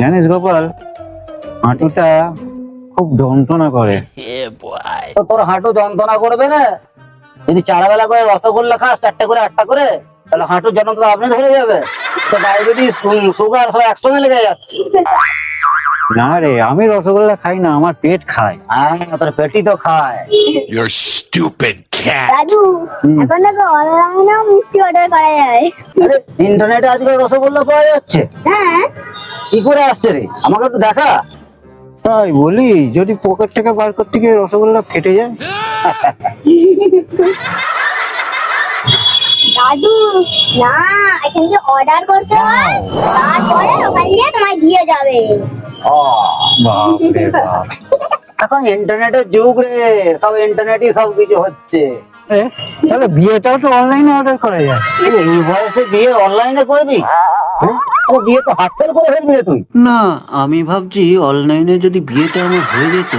জানিস গোপাল, হাঁটুটা খুব যন্ত্রণা করে। তো তোর হাঁটু যন্ত্রণা করবে না? যদি 4 বেলা করে রসগোল্লা খাস, 4টে করে 8টা করে, তাহলে হাঁটু যন্ত্রণা আপনি ধরে যাবে। তো ডায়াবেটিস, সুগার সব একসঙ্গে লেগে যাচ্ছে। না রে, আমি রসগোল্লা খাই না, আমার পেট খায়। তোর পেটই তো খায়। You're stupid cat. দাদু, এখন দেখো অনলাইনেও মিষ্টি অর্ডার করা যায়। আরে ইন্টারনেটে আজকাল রসগোল্লা পাওয়া যাচ্ছে। হ্যাঁ, কি করে আসছে রে? আমাকে একটু দেখা। তাই বলি, যদি পকেট থেকে বার করতে গিয়ে রসগোল্লা ফেটে যায়? দাদু না, এখান থেকে অর্ডার করতে হয়, তারপরে ওখান দিয়ে তোমায় দিয়ে যাবে। বাপরে বাপ। এখন ইন্টারনেটের যুগ রে, সব ইন্টারনেটই সবকিছু হচ্ছে। এ, তাহলে বিয়েটাও তো অনলাইনে অর্ডার করা যায়। এই বয়সে বিয়ে অনলাইনে করবি? হ্যাঁ? ও বিয়ে তো হাত ফেল করে ফেলবি রে তুই। না, আমি ভাবছি অনলাইনে যদি বিয়েটা আমার হয়ে যেত